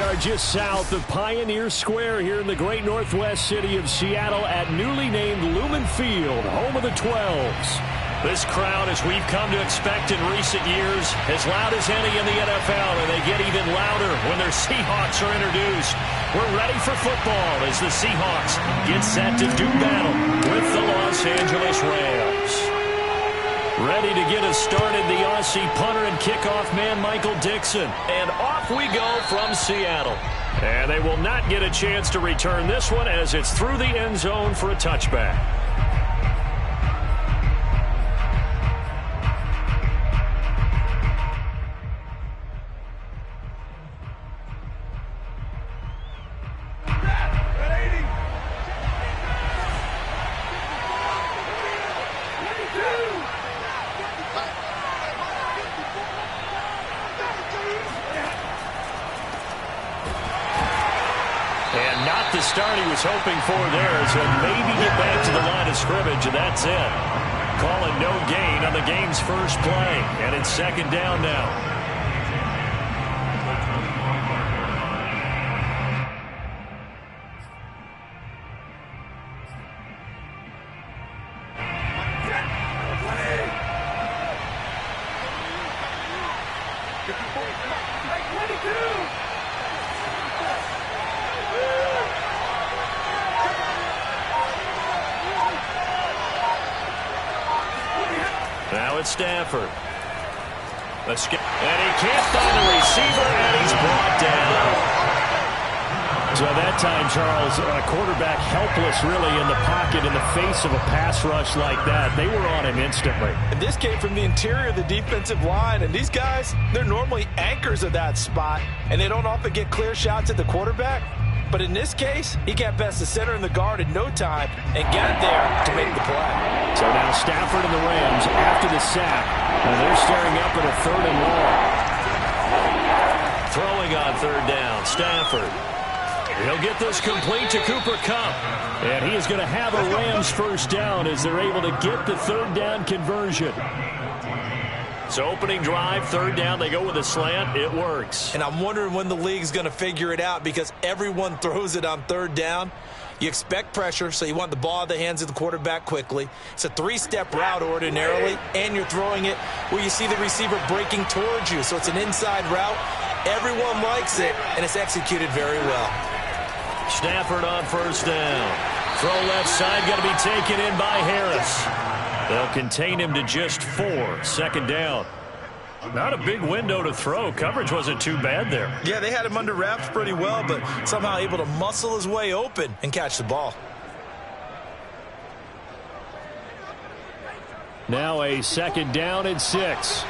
We are just south of Pioneer Square here in the great northwest city of Seattle at newly named Lumen Field, home of the 12s. This crowd, as we've come to expect in recent years, as loud as any in the NFL, and they get even louder when their Seahawks are introduced. We're ready for football as the Seahawks get set to do battle with the Los Angeles Rams. Ready to get us started, the Aussie punter and kickoff man, Michael Dixon. And off we go from Seattle. And they will not get a chance to return this one as it's through the end zone for a touchback. The start he was hoping for there, so maybe get back to the line of scrimmage, and that's it. Calling no gain on the game's first play, and it's second down now. Now it's Stafford. And he can't find the receiver, and he's brought down. So that time, Charles, a quarterback helpless really in the pocket in the face of a pass rush like that. They were on him instantly. And this came from the interior of the defensive line, and these guys, they're normally anchors of that spot, and they don't often get clear shots at the quarterback. But in this case, he got past the center and the guard in no time and got there to make the play. So now Stafford and the Rams after the sack. And they're staring up at a 3rd and long. Throwing on 3rd down, Stafford. He'll get this complete to Cooper Kupp. And he is going to have a Rams first down as they're able to get the 3rd down conversion. So opening drive, 3rd down, they go with a slant. It works. And I'm wondering when the league's going to figure it out because everyone throws it on 3rd down. You expect pressure, so you want the ball in the hands of the quarterback quickly. It's a 3-step route ordinarily, and you're throwing it where you see the receiver breaking towards you. So it's an inside route. Everyone likes it, and it's executed very well. Stafford on 1st down. Throw left side, going to be taken in by Harris. They'll contain him to just 4. 2nd down. Not a big window to throw. Coverage wasn't too bad there. Yeah, they had him under wraps pretty well, but somehow able to muscle his way open and catch the ball. Now a 2nd down and 6.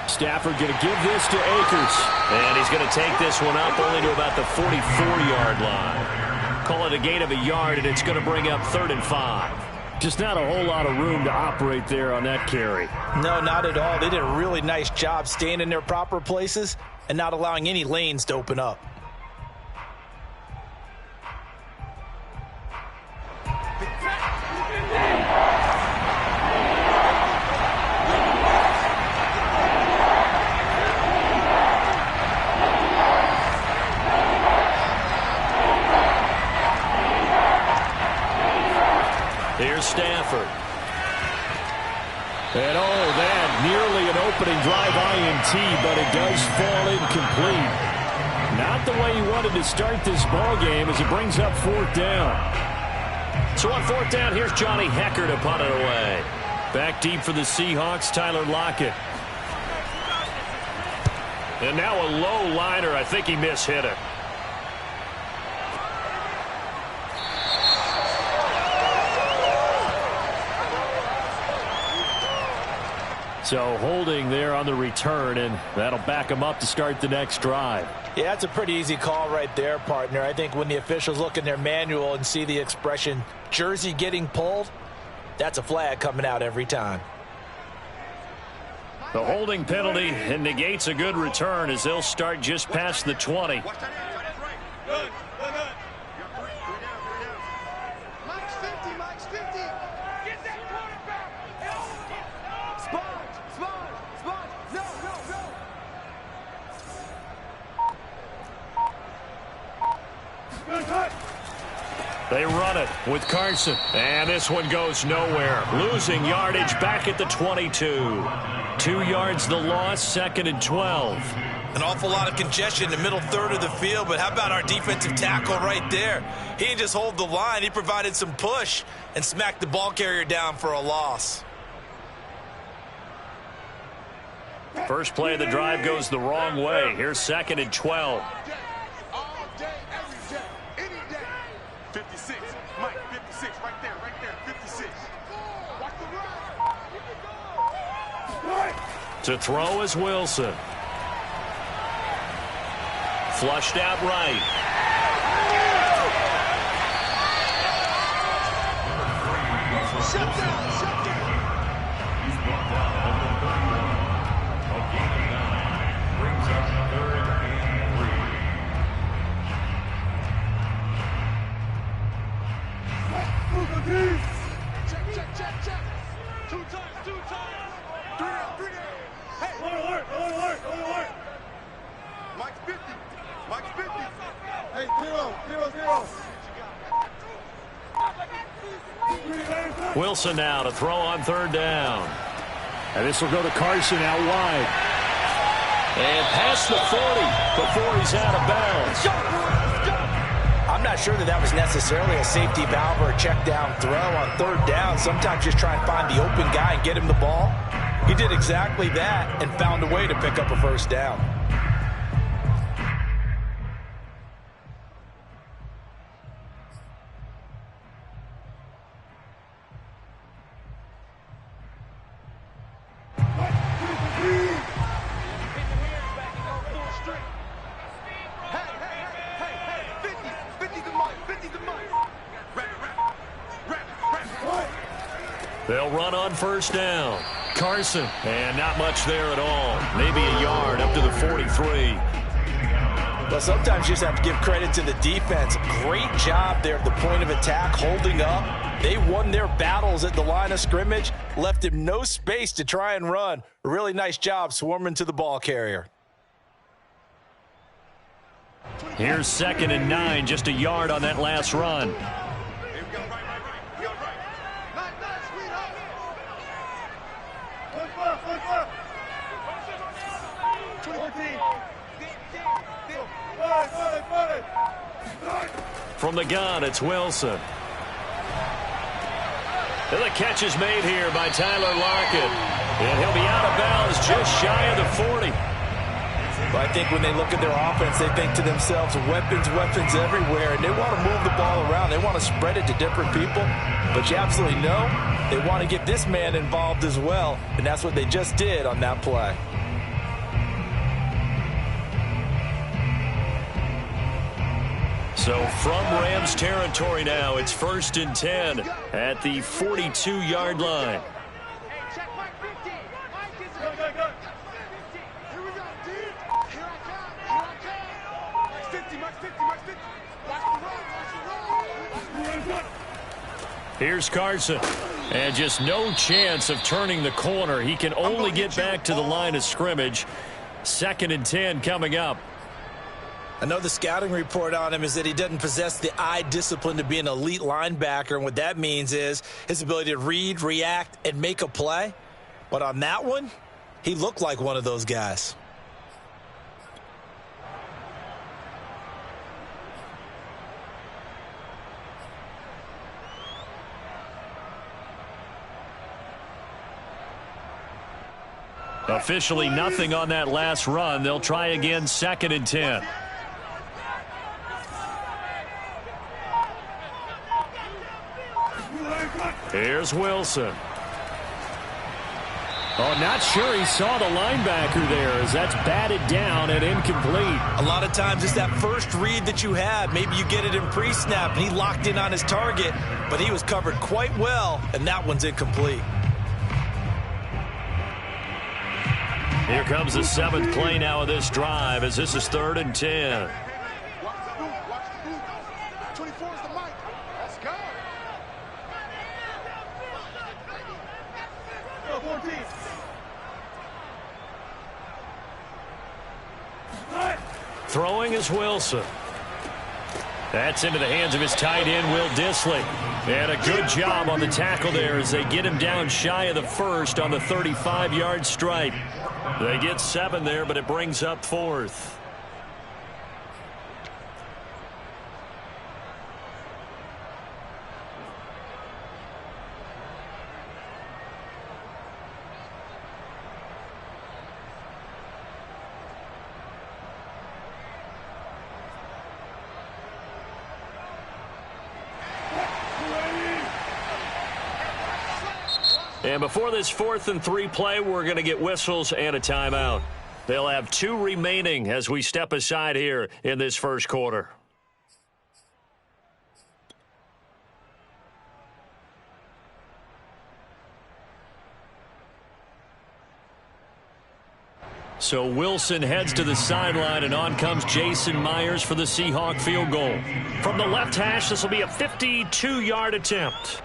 Stafford going to give this to Akers. And he's going to take this one up only to about the 44-yard line. Call it a gain of a yard, and it's going to bring up 3rd and 5. Just not a whole lot of room to operate there on that carry. No, not at all. They did a really nice job staying in their proper places and not allowing any lanes to open up. Here's Stafford. And that nearly an opening drive INT, but it does fall incomplete. Not the way he wanted to start this ball game as it brings up 4th down. So on 4th down, here's Johnny Hecker to punt it away. Back deep for the Seahawks, Tyler Lockett. And now a low liner. I think he mishit it. So holding there on the return, and that'll back him up to start the next drive. Yeah, that's a pretty easy call right there, partner. I think when the officials look in their manual and see the expression jersey getting pulled, that's a flag coming out every time. The holding penalty and negates a good return as they'll start just past the 20. They run it with Carson. And this one goes nowhere. Losing yardage back at the 22. 2 yards the loss, 2nd and 12. An awful lot of congestion in the middle third of the field, but how about our defensive tackle right there? He didn't just hold the line. He provided some push and smacked the ball carrier down for a loss. First play of the drive goes the wrong way. Here's 2nd and 12. 56. Mike, 56. Right there. 56. Watch the run. To throw is Wilson. Flushed out right. Shut down. He's brought down at the 31. A gain of 9 brings up 3rd and 3. Check. 2 times. 3 down. Hey, alert. Mike's 50. Hey, 0. Wilson now to throw on 3rd down. And this will go to Carson out wide. And past the 40 before he's out of bounds. I'm not sure that was necessarily a safety valve or a check down throw on 3rd down. Sometimes just try and find the open guy and get him the ball. He did exactly that and found a way to pick up a 1st down. They'll run on 1st down. Carson, and not much there at all. Maybe a yard up to the 43. Well, sometimes you just have to give credit to the defense. Great job there at the point of attack, holding up. They won their battles at the line of scrimmage, left him no space to try and run. A really nice job swarming to the ball carrier. Here's 2nd and 9, just a yard on that last run. From the gun, it's Wilson. And the catch is made here by Tyler Lockett. And he'll be out of bounds just shy of the 40. But I think when they look at their offense, they think to themselves, weapons everywhere. And they want to move the ball around. They want to spread it to different people. But you absolutely know they want to get this man involved as well. And that's what they just did on that play. So from Rams territory now, it's 1st and 10 at the 42-yard line. Here's Carson. And just no chance of turning the corner. He can only get back to the line of scrimmage. 2nd and 10 coming up. I know the scouting report on him is that he doesn't possess the eye discipline to be an elite linebacker, and what that means is his ability to read, react, and make a play. But on that one, he looked like one of those guys. Officially nothing on that last run. They'll try again, 2nd and 10. Here's Wilson. Oh, not sure he saw the linebacker there as that's batted down and incomplete. A lot of times it's that first read that you have. Maybe you get it in pre-snap and he locked in on his target, but he was covered quite well, and that one's incomplete. Here comes the 7th play now of this drive as this is 3rd and 10. Throwing is Wilson. That's into the hands of his tight end, Will Dissly. And a good job on the tackle there as they get him down shy of the first on the 35-yard strike. They get 7 there, but it brings up 4th. And before this 4th and 3 play, we're going to get whistles and a timeout. They'll have 2 remaining as we step aside here in this first quarter. So Wilson heads to the sideline, and on comes Jason Myers for the Seahawk field goal. From the left hash, this will be a 52-yard attempt.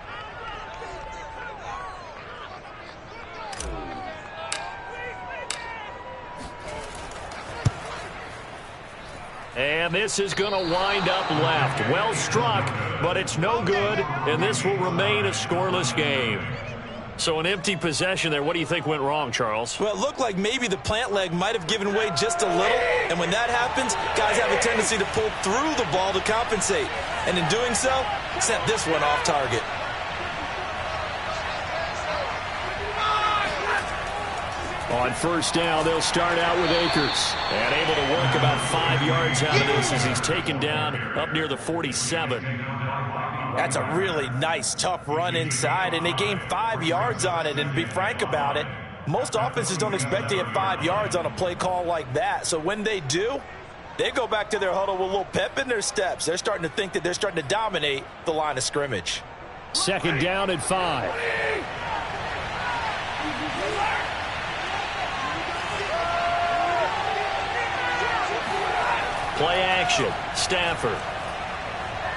And this is going to wind up left. Well struck, but it's no good, and this will remain a scoreless game. So an empty possession there. What do you think went wrong, Charles? Well, it looked like maybe the plant leg might have given way just a little, and when that happens, guys have a tendency to pull through the ball to compensate. And in doing so, sent this one off target. On first down, they'll start out with Akers. And able to work about 5 yards out of this as he's taken down up near the 47. That's a really nice, tough run inside, and they gained 5 yards on it. And to be frank about it, most offenses don't expect to get 5 yards on a play call like that. So when they do, they go back to their huddle with a little pep in their steps. They're starting to think that they're starting to dominate the line of scrimmage. Second down at 5. Play action. Stafford.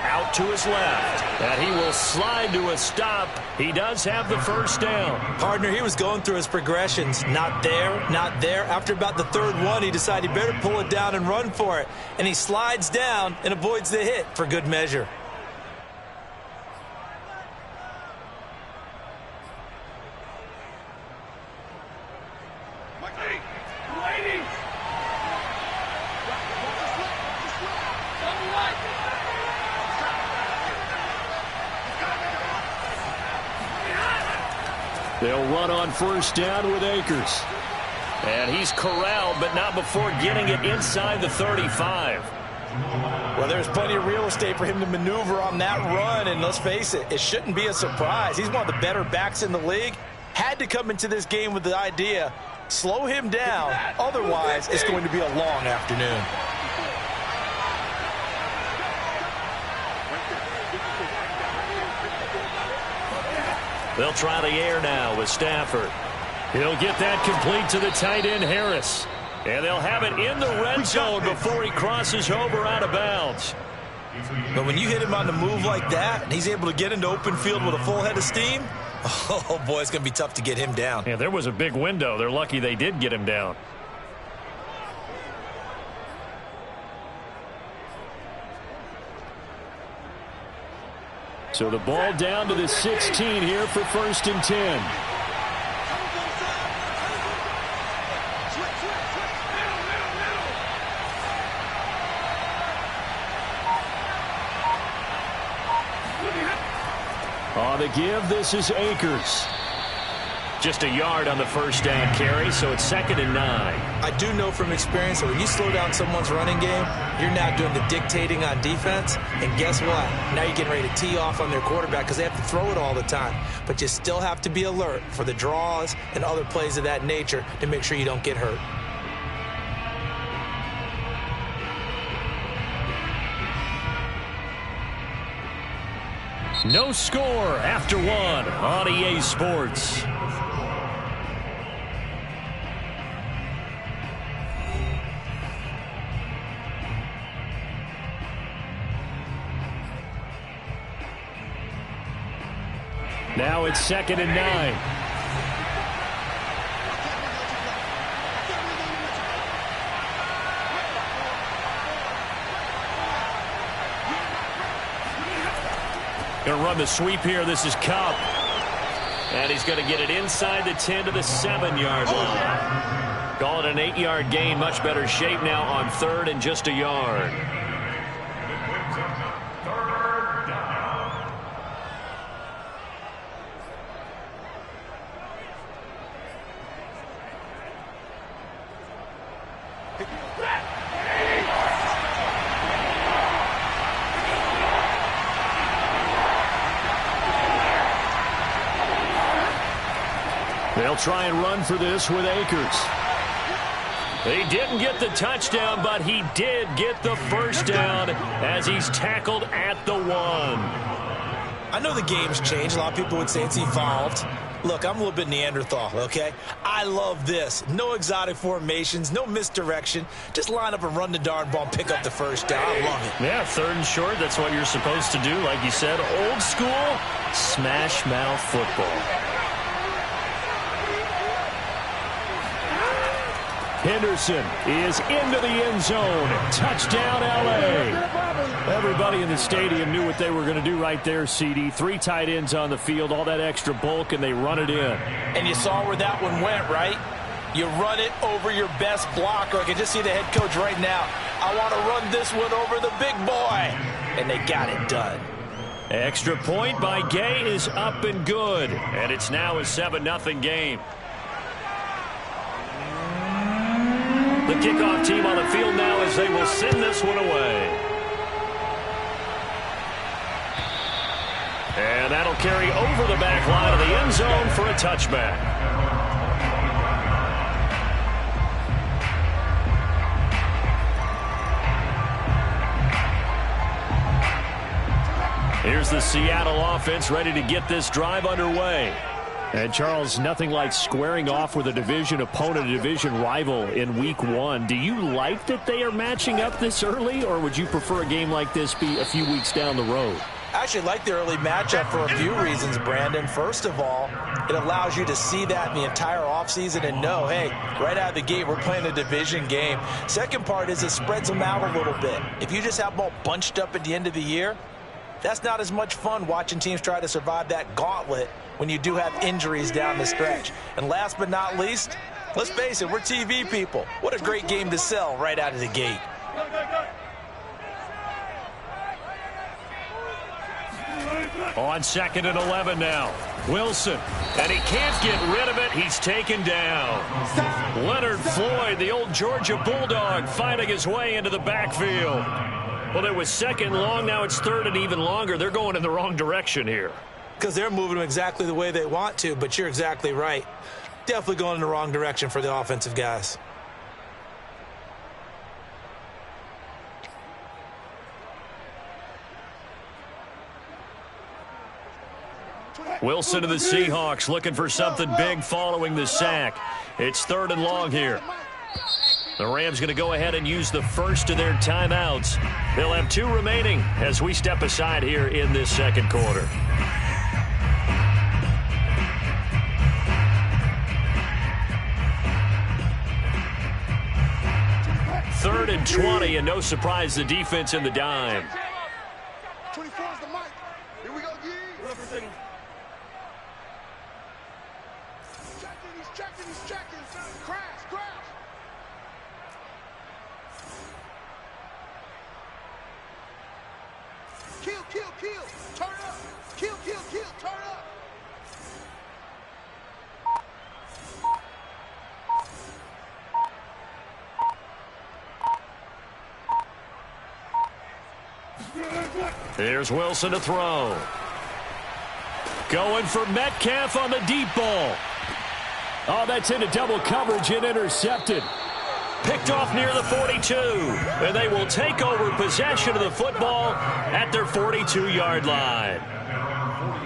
Out to his left. And he will slide to a stop. He does have the first down. Partner, he was going through his progressions. Not there, not there. After about the third one, he decided he better pull it down and run for it. And he slides down and avoids the hit for good measure. They'll run on first down with Akers. And he's corralled, but not before getting it inside the 35. Well, there's plenty of real estate for him to maneuver on that run, and let's face it, it shouldn't be a surprise. He's one of the better backs in the league. Had to come into this game with the idea, slow him down, otherwise it's going to be a long afternoon. They'll try the air now with Stafford. He'll get that complete to the tight end, Harris. And they'll have it in the red zone before he crosses over out of bounds. But when you hit him on the move like that, and he's able to get into open field with a full head of steam, oh, boy, it's going to be tough to get him down. Yeah, there was a big window. They're lucky they did get him down. So the ball down to the 16 here for 1st and 10. On the give, this is Akers. Just a yard on the first down carry, so it's 2nd and 9. I do know from experience that when you slow down someone's running game, you're now doing the dictating on defense. And guess what? Now you're getting ready to tee off on their quarterback because they have to throw it all the time. But you still have to be alert for the draws and other plays of that nature to make sure you don't get hurt. No score after 1 on EA Sports. Now it's 2nd and 9. Going to run the sweep here. This is Cup. And he's going to get it inside the 10 to the 7-yard line. Call it an 8-yard gain. Much better shape now on 3rd and just a yard. They'll try and run for this with Akers. He didn't get the touchdown, but he did get the first down as he's tackled at the 1. I know the game's changed. A lot of people would say it's evolved. Look, I'm a little bit Neanderthal, okay? I love this. No exotic formations, no misdirection. Just line up and run the darn ball and pick up the first down. I love it. Yeah, 3rd and short. That's what you're supposed to do. Like you said, old school, smash mouth football. Henderson is into the end zone. Touchdown, L.A. Everybody in the stadium knew what they were going to do right there, CD. 3 tight ends on the field, all that extra bulk, and they run it in. And you saw where that one went, right? You run it over your best blocker. I can just see the head coach right now. I want to run this one over the big boy. And they got it done. Extra point by Gay is up and good. And it's now a 7-0 game. The kickoff team on the field now as they will send this one away. And that'll carry over the back line of the end zone for a touchback. Here's the Seattle offense ready to get this drive underway. And, Charles, nothing like squaring off with a division opponent, a division rival in Week 1. Do you like that they are matching up this early, or would you prefer a game like this be a few weeks down the road? I actually like the early matchup for a few reasons, Brandon. First of all, it allows you to see that in the entire offseason and know, hey, right out of the gate, we're playing a division game. Second part is it spreads them out a little bit. If you just have them all bunched up at the end of the year, that's not as much fun watching teams try to survive that gauntlet when you do have injuries down the stretch. And last but not least, let's face it, we're TV people. What a great game to sell right out of the gate. On 2nd and 11 now. Wilson, and he can't get rid of it. He's taken down. Leonard Floyd, the old Georgia Bulldog, fighting his way into the backfield. Well, it was 2nd long. Now it's 3rd and even longer. They're going in the wrong direction here. Because they're moving them exactly the way they want to, but you're exactly right. Definitely going in the wrong direction for the offensive guys. Wilson to the Seahawks looking for something big following the sack. It's 3rd and long here. The Rams going to go ahead and use the first of their timeouts. They'll have 2 remaining as we step aside here in this 2nd quarter. 3rd and 20, and no surprise, the defense in the dime. 24 is the mic. Here we go, Yee. He's checking. Crash. Kill. Turn up. Kill. Turn up. There's Wilson to throw. Going for Metcalf on the deep ball. Oh, that's into double coverage and intercepted. Picked off near the 42. And they will take over possession of the football at their 42-yard line.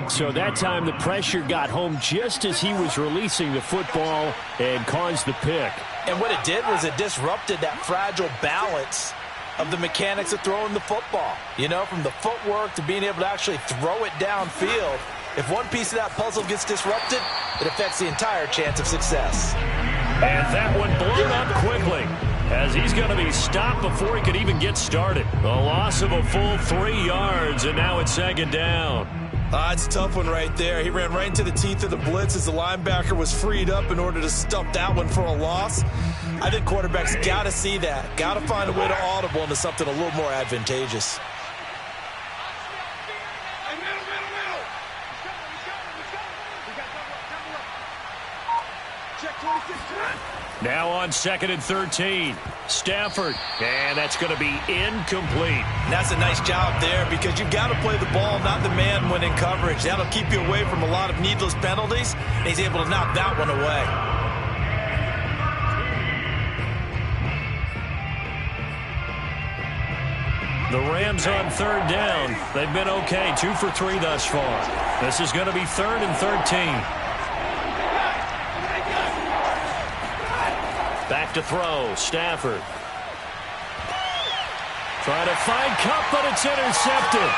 So that time the pressure got home just as he was releasing the football and caused the pick. And what it did was it disrupted that fragile balance of the mechanics of throwing the football. You know, from the footwork to being able to actually throw it downfield. If one piece of that puzzle gets disrupted, it affects the entire chance of success. And that one blown up quickly as he's going to be stopped before he could even get started. A loss of a full 3 yards, and now it's 2nd down. It's a tough one right there. He ran right into the teeth of the blitz as the linebacker was freed up in order to stuff that one for a loss. I think quarterbacks got to see that. Got to find a way to audible into something a little more advantageous. Now on 2nd and 13. Stafford. And that's going to be incomplete. And that's a nice job there because you've got to play the ball, not the man when in coverage. That'll keep you away from a lot of needless penalties. And he's able to knock that one away. The Rams on 3rd down. They've been okay. 2 for 3 thus far. This is going to be 3rd and 13. Back to throw. Stafford. Trying to find Cup, but it's intercepted.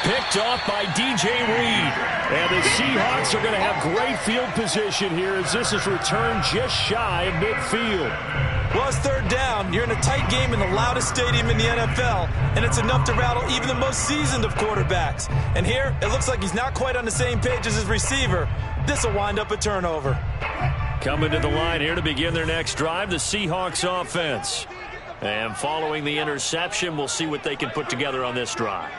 Picked off by DJ Reed. And the Seahawks are going to have great field position here as this is returned just shy of midfield. Well, it's 3rd down. You're in a tight game in the loudest stadium in the NFL, and it's enough to rattle even the most seasoned of quarterbacks. And here, it looks like he's not quite on the same page as his receiver. This will wind up a turnover. Coming to the line here to begin their next drive, the Seahawks offense. And following the interception, we'll see what they can put together on this drive.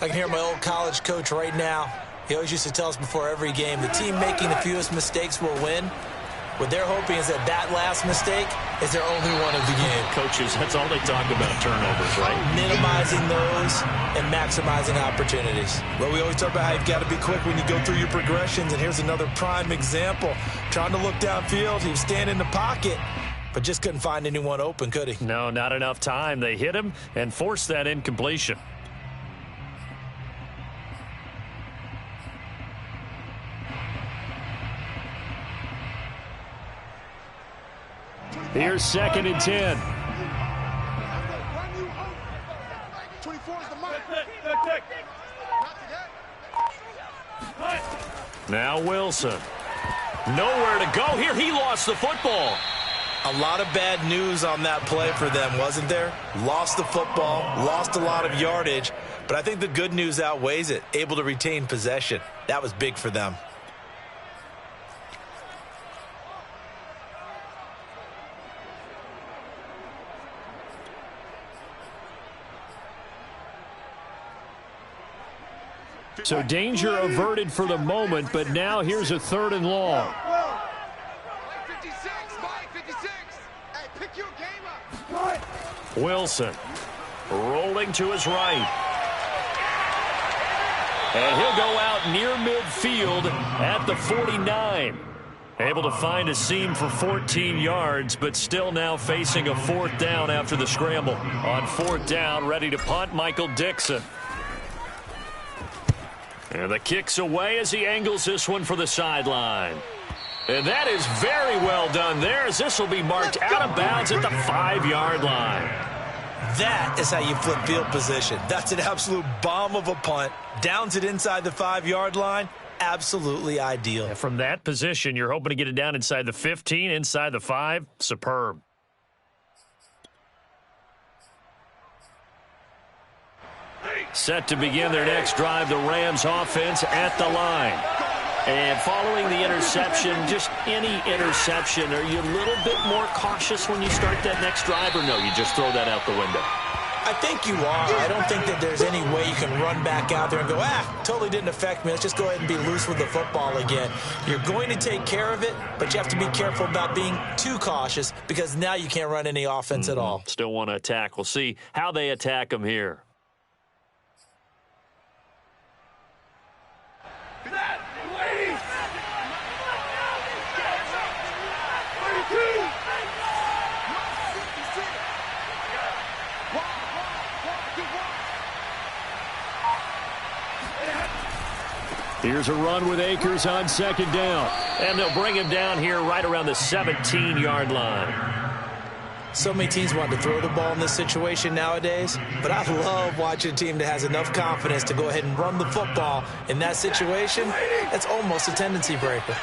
I can hear my old college coach right now. He always used to tell us before every game, the team making the fewest mistakes will win. What they're hoping is that last mistake is their only one of the game. Coaches, that's all they talk about, turnovers, right? Minimizing those and maximizing opportunities. Well, we always talk about how you've got to be quick when you go through your progressions, and here's another prime example. Trying to look downfield, he was standing in the pocket, but just couldn't find anyone open, could he? No, not enough time. They hit him and forced that incompletion. Here's 2nd and 10. 24 is the mark. Now Wilson. Nowhere to go here. He lost the football. A lot of bad news on that play for them, wasn't there? Lost the football, lost a lot of yardage, but I think the good news outweighs it. Able to retain possession. That was big for them. So danger averted for the moment, but now here's a 3rd and long. 56, Mike, 56. Hey, pick your game up. Wilson rolling to his right. And he'll go out near midfield at the 49. Able to find a seam for 14 yards, but still now facing a 4th down after the scramble. On 4th down, ready to punt, Michael Dixon. And the kick's away as he angles this one for the sideline. And that is very well done there as this will be marked out of bounds at the 5-yard line. That is how you flip field position. That's an absolute bomb of a punt. Downs it inside the 5-yard line. Absolutely ideal. And from that position, you're hoping to get it down inside the 15, inside the 5. Superb. Set to begin their next drive, the Rams offense at the line. And following the interception, just any interception, are you a little bit more cautious when you start that next drive, or no, you just throw that out the window? I think you are. I don't think that there's any way you can run back out there and go, totally didn't affect me. Let's just go ahead and be loose with the football again. You're going to take care of it, but you have to be careful about being too cautious because now you can't run any offense at all. Still want to attack. We'll see how they attack them here. Here's a run with Akers on 2nd down. And they'll bring him down here right around the 17-yard line. So many teams want to throw the ball in this situation nowadays, but I love watching a team that has enough confidence to go ahead and run the football in that situation. That's almost a tendency breaker.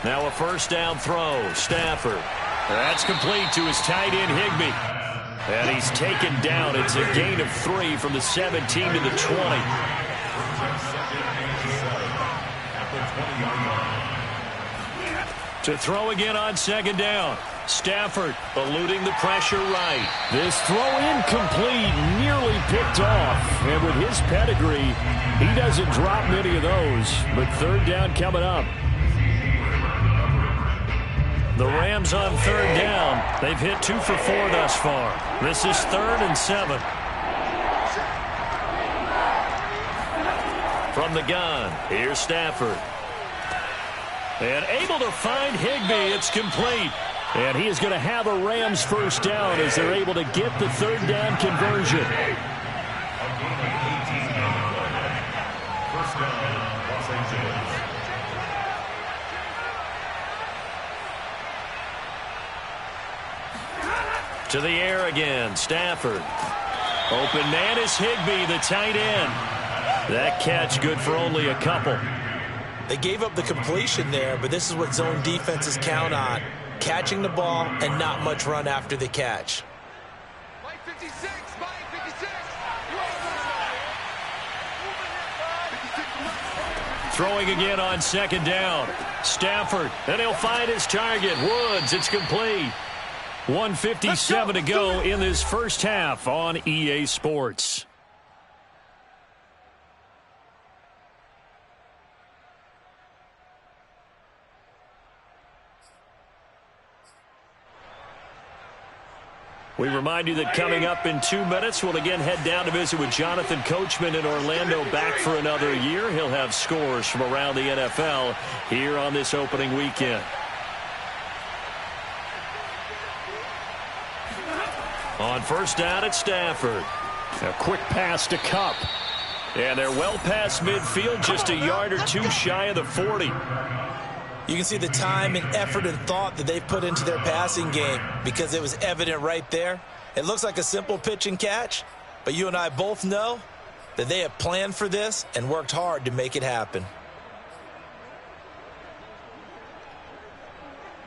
Now a first down throw. Stafford. That's complete to his tight end, Higbee. And he's taken down. It's a gain of 3 from the 17 to the 20. To throw again on second down. Stafford eluding the pressure right. This throw incomplete, nearly picked off. And with his pedigree, he doesn't drop many of those. But third down coming up. The Rams on third down. They've hit 2 for 4 thus far. This is 3rd and 7. From the gun, here's Stafford. And able to find Higbee. It's complete. And he is going to have a Rams first down as they're able to get the third down conversion. First down, Los Angeles. To the air again, Stafford. Open man is Higbee, the tight end. That catch good for only a couple. They gave up the completion there, but this is what zone defenses count on. Catching the ball and not much run after the catch. Mike 56, Mike 56. Throwing again on second down. Stafford, and he'll find his target. Woods, it's complete. 1:57 to go in this first half on EA Sports. We remind you that coming up in 2 minutes, we'll again head down to visit with Jonathan Coachman in Orlando, back for another year. He'll have scores from around the NFL here on this opening weekend. On first down at Stafford. A quick pass to Kupp. And they're well past midfield, just a yard or 2 shy of the 40. You can see the time and effort and thought that they've put into their passing game because it was evident right there. It looks like a simple pitch and catch, but you and I both know that they have planned for this and worked hard to make it happen.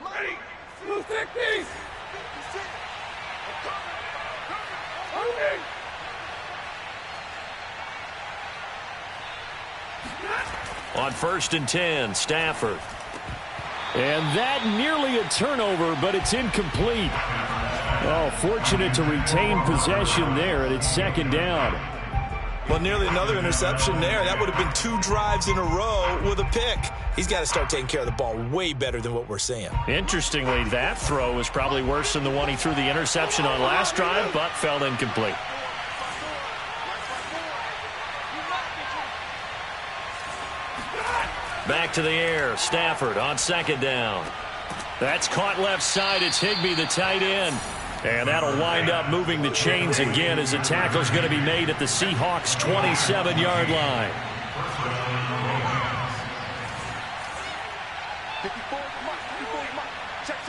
Mike, 260. On first and 10, Stafford. And that nearly a turnover, but it's incomplete. Oh, fortunate to retain possession there, and it's second down. Well, nearly another interception there. That would have been 2 drives in a row with a pick. He's got to start taking care of the ball way better than what we're seeing. Interestingly, that throw was probably worse than the one he threw the interception on last drive, but fell incomplete. Back to the air. Stafford on second down. That's caught left side. It's Higbee, the tight end. And that'll wind up moving the chains again as the tackle's going to be made at the Seahawks' 27-yard line. 54, check,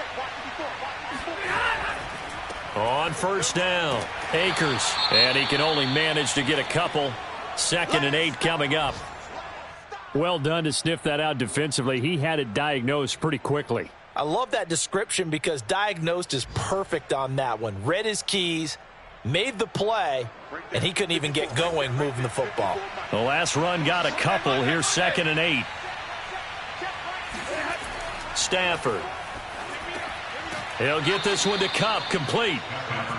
On first down, Akers. And he can only manage to get a couple. 2nd and 8 coming up. Well done to sniff that out defensively. He had it diagnosed pretty quickly. I love that description because diagnosed is perfect on that one. Read his keys, made the play, and he couldn't even get going moving the football. The last run got a couple. Here's 2nd and 8. Stafford. He'll get this one to Kupp, complete.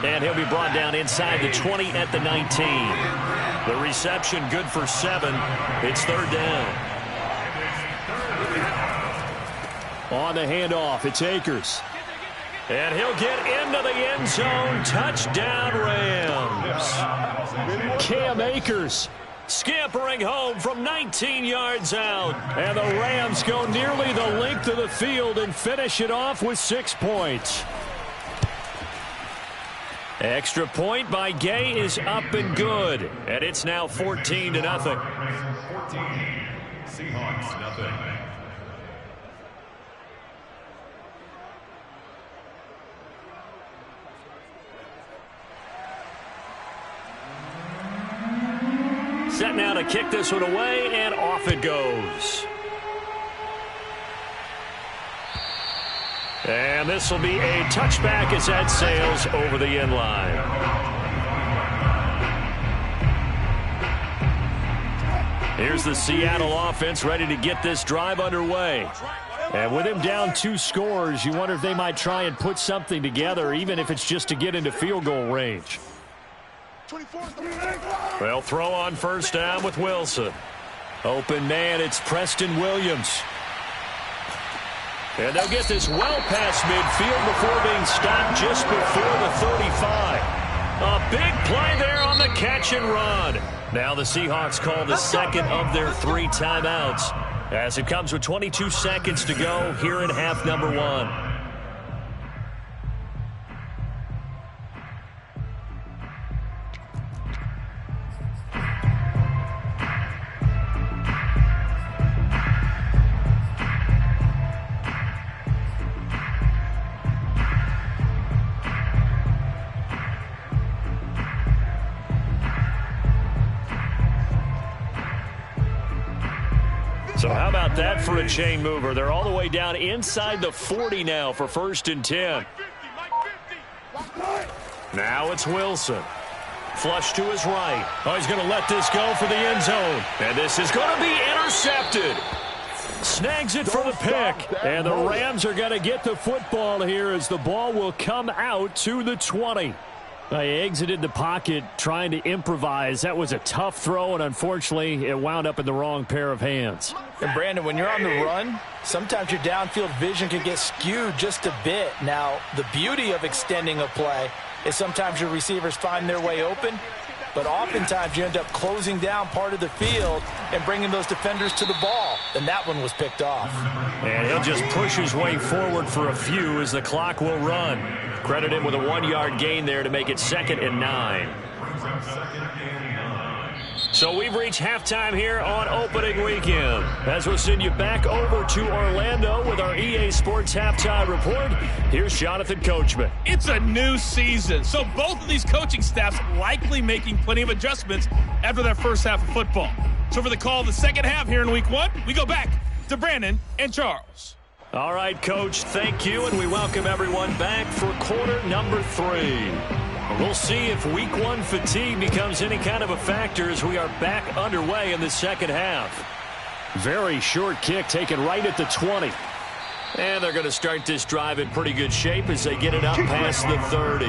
And he'll be brought down inside the 20 at the 19. The reception good for 7. It's third down. On the handoff, it's Akers. And he'll get into the end zone. Touchdown, Rams. Cam Akers scampering home from 19 yards out. And the Rams go nearly the length of the field and finish it off with 6 points. Extra point by Gay is up and good. And it's now 14-0. 14, Seahawks, nothing. Set now to kick this one away, and off it goes. And this will be a touchback as that sails over the end line. Here's the Seattle offense ready to get this drive underway. And with him down 2 scores, you wonder if they might try and put something together, even if it's just to get into field goal range. They'll throw on first down with Wilson. Open man, it's Preston Williams. And they'll get this well past midfield before being stopped just before the 35. A big play there on the catch and run. Now the Seahawks call the second of their 3 timeouts as it comes with 22 seconds to go here in half number 1. So how about that for a chain mover? They're all the way down inside the 40 now for 1st and 10. Now it's Wilson. Flush to his right. Oh, he's going to let this go for the end zone. And this is going to be intercepted. Snags it for the pick. And the Rams are going to get the football here as the ball will come out to the 20. They exited the pocket trying to improvise. That was a tough throw, and unfortunately, it wound up in the wrong pair of hands. And, Brandon, when you're on the run, sometimes your downfield vision can get skewed just a bit. Now, the beauty of extending a play is sometimes your receivers find their way open, but oftentimes you end up closing down part of the field and bringing those defenders to the ball. And that one was picked off. And he'll just push his way forward for a few as the clock will run. Credit him with a 1-yard gain there to make it 2nd and 9. So we've reached halftime here on opening weekend. As we'll send you back over to Orlando with our EA Sports Halftime Report, here's Jonathan Coachman. It's a new season, so both of these coaching staffs likely making plenty of adjustments after their first half of football. So for the call of the second half here in week 1, we go back to Brandon and Charles. All right, Coach, thank you, and we welcome everyone back for quarter number 3. We'll see if week 1 fatigue becomes any kind of a factor as we are back underway in the second half. Very short kick taken right at the 20. And they're going to start this drive in pretty good shape as they get it up past the 30.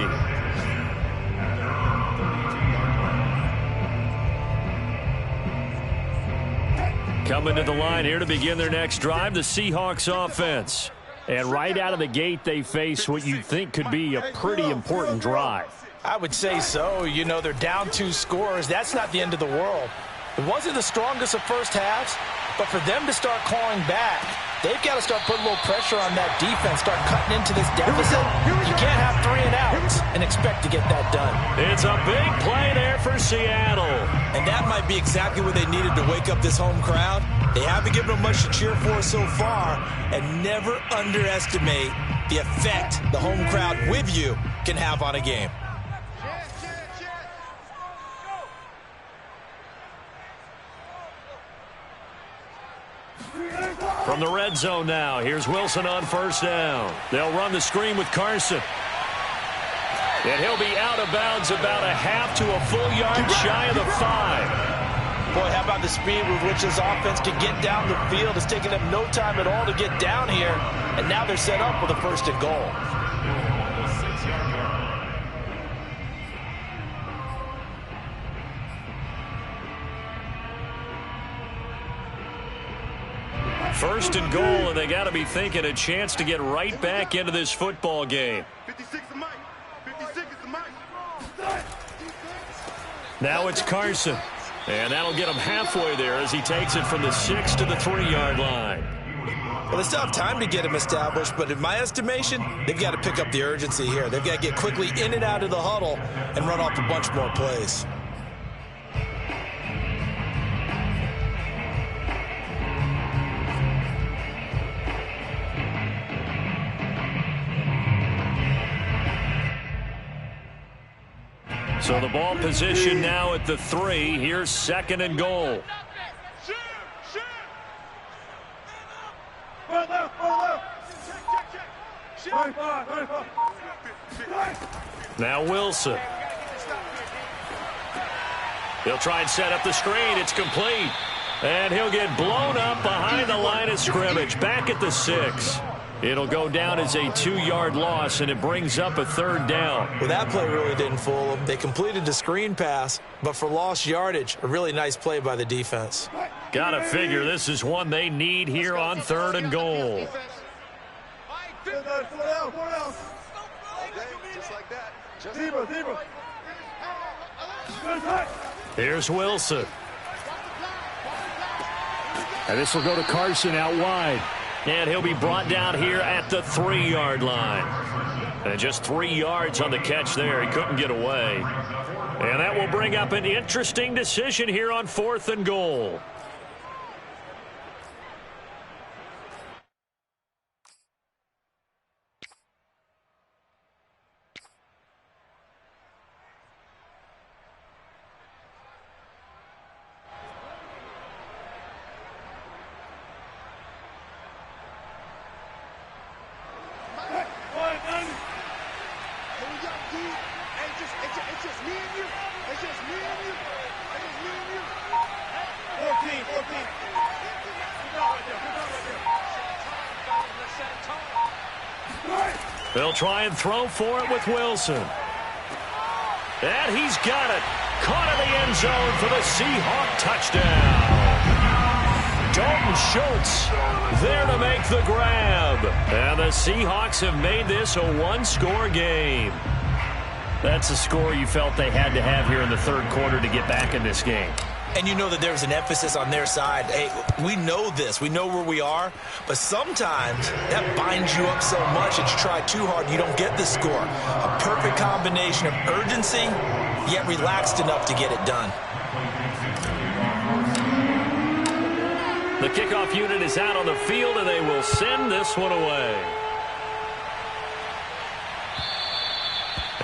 Coming to the line here to begin their next drive, the Seahawks offense. And right out of the gate, they face what you'd think could be a pretty important drive. I would say so. You know, they're down 2 scores. That's not the end of the world. It wasn't the strongest of first halves, but for them to start clawing back, they've got to start putting a little pressure on that defense, start cutting into this deficit. You can't have 3 and outs and expect to get that done. It's a big play there for Seattle. And that might be exactly what they needed to wake up this home crowd. They haven't given them much to cheer for so far, and never underestimate the effect the home crowd with you can have on a game. From the red zone now, here's Wilson on first down. They'll run the screen with Carson. And he'll be out of bounds about a half to a full yard shy of the 5. Boy, how about the speed with which this offense can get down the field? It's taken them no time at all to get down here, and now they're set up with a 1st and goal. First and goal, and they got to be thinking a chance to get right back into this football game. 56 is Mike. 56 is the Mike. Now it's Carson. And that'll get him halfway there as he takes it from the 6 to the 3-yard line. Well, they still have time to get him established, but in my estimation, they've got to pick up the urgency here. They've got to get quickly in and out of the huddle and run off a bunch more plays. So the ball position now at the 3. Here's 2nd and goal. Now Wilson. He'll try and set up the screen. It's complete. And he'll get blown up behind the line of scrimmage. Back at the 6. It'll go down as a 2-yard loss, and it brings up a 3rd down. Well, that play really didn't fool them. They completed the screen pass, but for lost yardage, a really nice play by the defense. Gotta figure this is one they need here on 3rd and goal. Here's Wilson. And this will go to Carson out wide. And he'll be brought down here at the 3-yard line. And just 3 yards on the catch there. He couldn't get away. And that will bring up an interesting decision here on 4th and goal. They'll try and throw for it with Wilson. And he's got it. Caught in the end zone for the Seahawk touchdown. Dalton Schultz there to make the grab. And the Seahawks have made this a 1-score game. That's a score you felt they had to have here in the 3rd quarter to get back in this game. And you know that there's an emphasis on their side. Hey, we know this. We know where we are. But sometimes that binds you up so much that you try too hard, you don't get the score. A perfect combination of urgency, yet relaxed enough to get it done. The kickoff unit is out on the field, and they will send this one away.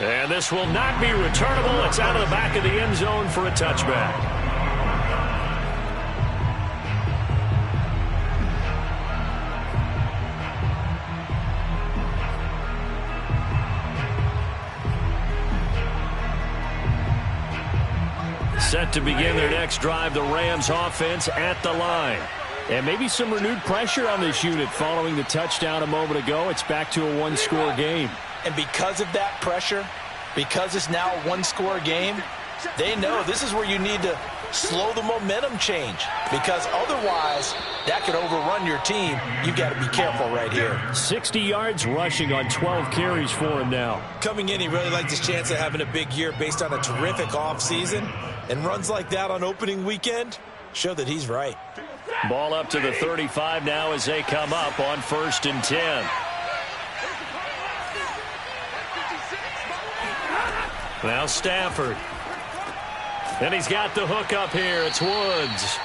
And this will not be returnable. It's out of the back of the end zone for a touchback. Set to begin their next drive, the Rams offense at the line. And maybe some renewed pressure on this unit following the touchdown a moment ago. It's back to a 1-score game. And because of that pressure, because it's now a 1-score game, they know this is where you need to slow the momentum change, because otherwise that could overrun your team. You've got to be careful right here. 60 yards rushing on 12 carries for him now. Coming in, he really liked his chance of having a big year based on a terrific offseason. And runs like that on opening weekend show that he's right. Ball up to the 35 now as they come up on 1st and 10. Now Stafford. And he's got the hook up here. It's Woods.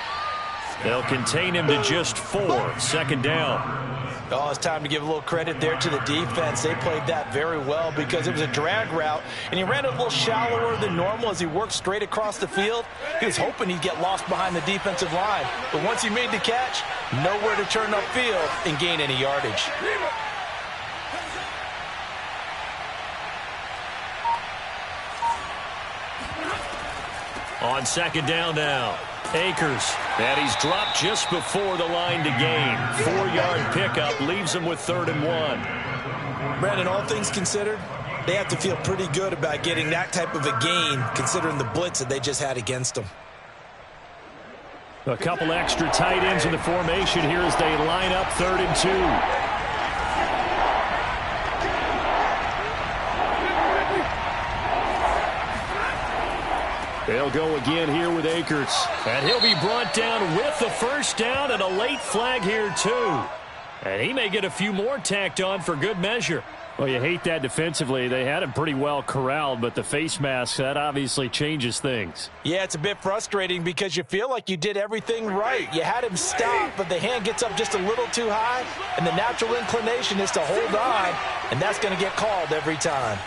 They'll contain him to just 4. 2nd down. Oh, it's time to give a little credit there to the defense. They played that very well because it was a drag route, and he ran it a little shallower than normal as he worked straight across the field. He was hoping he'd get lost behind the defensive line, but once he made the catch, nowhere to turn upfield and gain any yardage. On 2nd down now, Akers. And he's dropped just before the line to gain. 4-yard pickup leaves him with 3rd and 1. Brandon, all things considered, they have to feel pretty good about getting that type of a gain considering the blitz that they just had against them. A couple extra tight ends in the formation here as they line up 3rd and 2. They'll go again here with Akers. And he'll be brought down with the 1st down and a late flag here too. And he may get a few more tacked on for good measure. Well, you hate that defensively. They had him pretty well corralled, but the face mask, that obviously changes things. Yeah, it's a bit frustrating because you feel like you did everything right. You had him stop, but the hand gets up just a little too high, and the natural inclination is to hold on, and that's going to get called every time.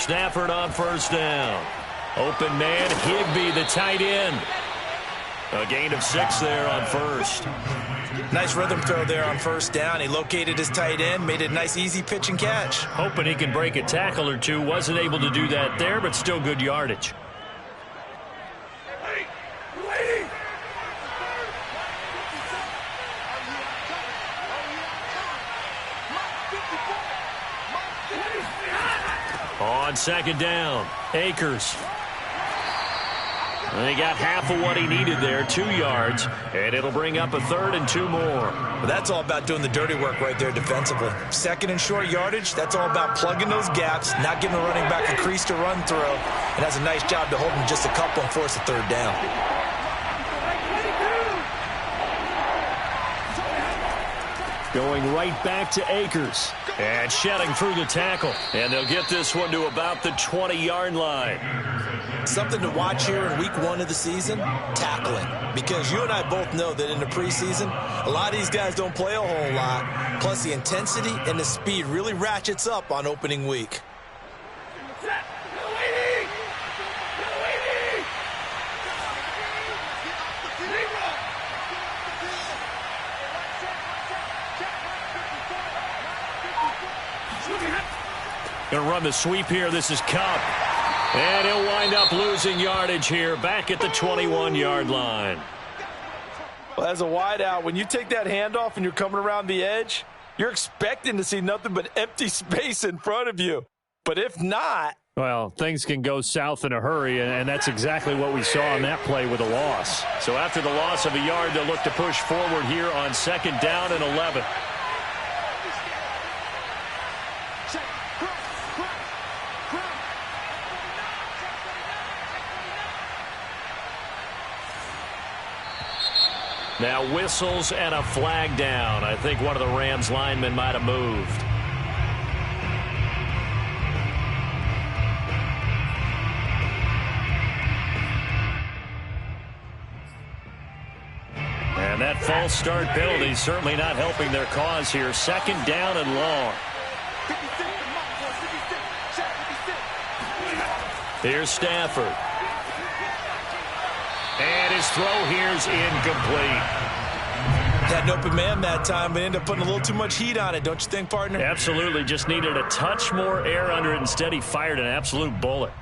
Stafford on first down. Open man, Higbee, the tight end. A gain of 6 there on first. Nice rhythm throw there on first down. He located his tight end, made it a nice easy pitch and catch. Hoping he can break a tackle or two. Wasn't able to do that there, but still good yardage. On second down, Akers. They got half of what he needed there, 2 yards, and it'll bring up a 3rd and 2 more. Well, that's all about doing the dirty work right there defensively. 2nd and short yardage, that's all about plugging those gaps, not giving the running back a crease to run through, and has a nice job to hold him just a couple and force a 3rd down. Going right back to Akers. And shedding through the tackle. And they'll get this one to about the 20-yard line. Something to watch here in week 1 of the season, tackling. Because you and I both know that in the preseason, a lot of these guys don't play a whole lot. Plus the intensity and the speed really ratchets up on opening week. Going to run the sweep here. This is Cup. And he'll wind up losing yardage here back at the 21-yard line. Well, as a wideout, when you take that handoff and you're coming around the edge, you're expecting to see nothing but empty space in front of you. But if not... Well, things can go south in a hurry, and that's exactly what we saw on that play with a loss. So after the loss of a yard, they'll look to push forward here on 2nd down and 11. Now whistles and a flag down. I think one of the Rams linemen might have moved. And that false start penalty certainly not helping their cause here. 2nd down and long. Here's Stafford. And his throw here's incomplete. Had an open man that time, but ended up putting a little too much heat on it, don't you think, partner? Absolutely. Just needed a touch more air under it. Instead, he fired an absolute bullet.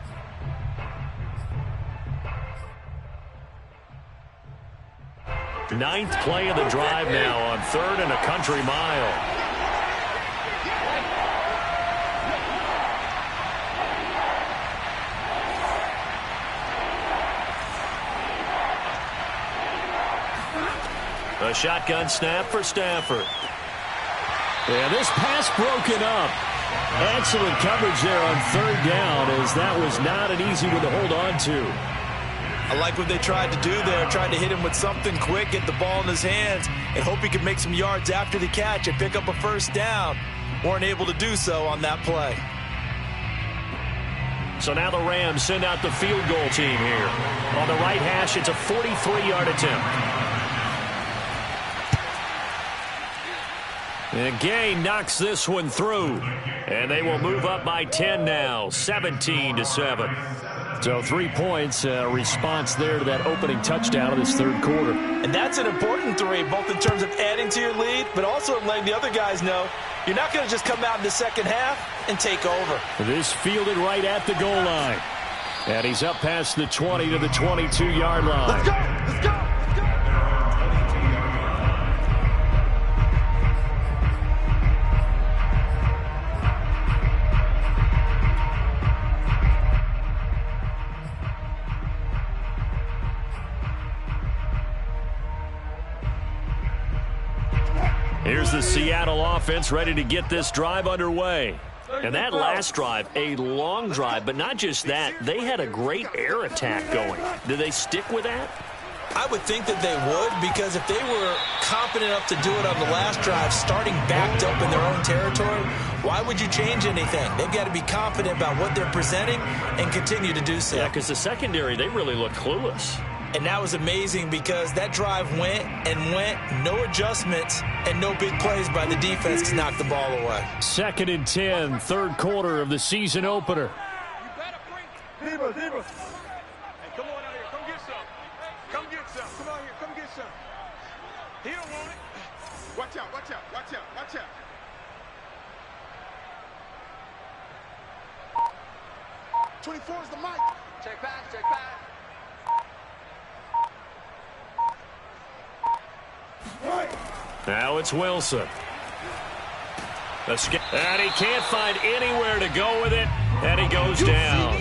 Ninth play of the drive now on 3rd and a country mile. A shotgun snap for Stafford. And this pass broken up. Excellent coverage there on 3rd down, as that was not an easy one to hold on to. I like what they tried to do there. Tried to hit him with something quick, get the ball in his hands, and hope he could make some yards after the catch and pick up a 1st down. Weren't able to do so on that play. So now the Rams send out the field goal team here. On the right hash, it's a 43-yard attempt. And Gay knocks this one through. And they will move up by 10 now, 17-7. So 3 points, response there to that opening touchdown of this 3rd quarter. And that's an important 3, both in terms of adding to your lead, but also letting the other guys know you're not going to just come out in the second half and take over. This fielded right at the goal line. And he's up past the 20 to the 22-yard line. Let's go! Let's go! Here's the Seattle offense ready to get this drive underway. And that last drive, a long drive, but not just that. They had a great air attack going. Did they stick with that? I would think that they would, because if they were confident enough to do it on the last drive, starting backed up in their own territory, why would you change anything? They've got to be confident about what they're presenting and continue to do so. Yeah, because the secondary, they really look clueless. And that was amazing because that drive went and went, no adjustments, and no big plays by the defense to knock the ball away. 2nd and 10, 3rd quarter of the season opener. Hey, come on out here. Come get some. Come get some. Come on here. Come get some. He don't want it. Watch out. Watch out. Watch out. Watch out. '24 is the mic. Check back. Check back. Now it's Wilson. And he can't find anywhere to go with it, and he goes down.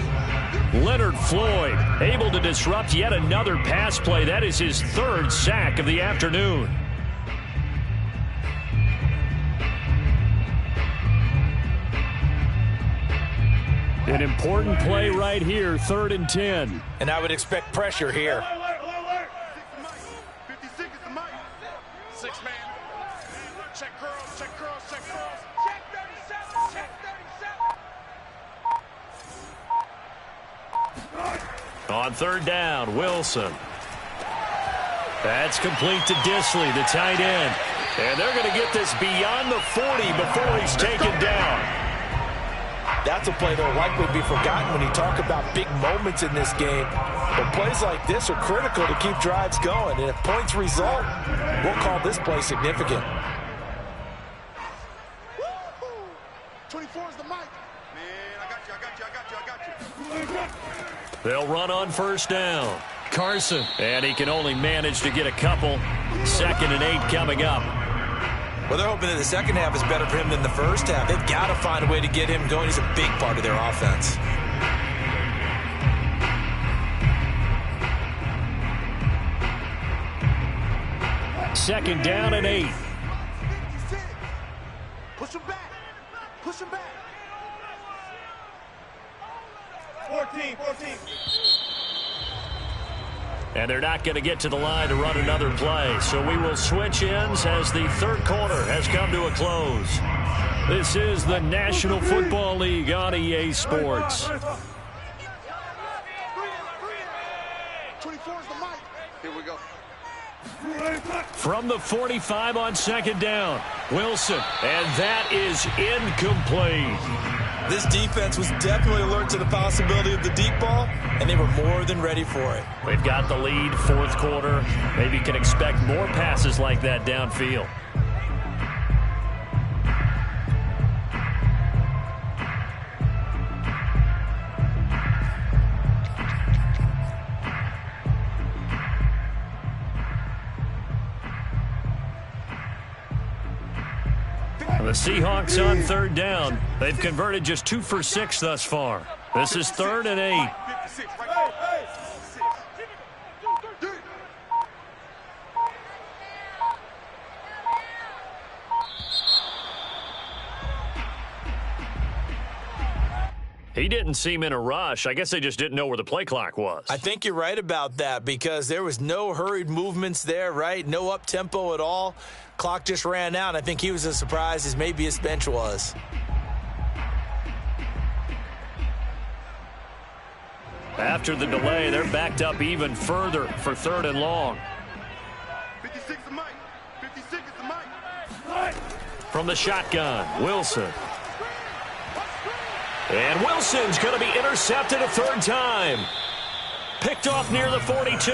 Leonard Floyd able to disrupt yet another pass play. That is his third sack of the afternoon. An important play right here, 3rd and 10. And I would expect pressure here. 56 is the mic. 6 man. Check curls. Check curls. Check curls. Check 37. Check 37. On 3rd down, Wilson. That's complete to Disley, the tight end. And they're going to get this beyond the 40 before he's taken down. That's a play that will likely be forgotten when you talk about big moments in this game. But plays like this are critical to keep drives going. And if points result, we'll call this play significant. 24 is the mic. Man, I got you. I got you. I got you. I got you. They'll run on 1st down. Carson. And he can only manage to get a couple. 2nd and 8 coming up. Well, they're hoping that the second half is better for him than the first half. They've got to find a way to get him going. He's a big part of their offense. Second down and 8. 56. Push him back. Push him back. 14. And they're not going to get to the line to run another play. So we will switch ends as the 3rd quarter has come to a close. This is the National Football League on EA Sports. 24 is the mic. Here we go. From the 45 on 2nd down, Wilson. And that is incomplete. This defense was definitely alert to the possibility of the deep ball, and they were more than ready for it. We've got the lead, 4th quarter. Maybe you can expect more passes like that downfield. The Seahawks on 3rd down. They've converted just 2 for 6 thus far. This is 3rd and 8. 56 right there. He didn't seem in a rush. I guess they just didn't know where the play clock was. I think you're right about that because there was no hurried movements there, right? No up-tempo at all. Clock just ran out. I think he was as surprised as maybe his bench was. After the delay, they're backed up even further for 3rd and long. 56 is the mic. 56 is the mic. From the shotgun, Wilson. And Wilson's going to be intercepted a 3rd time. Picked off near the 42.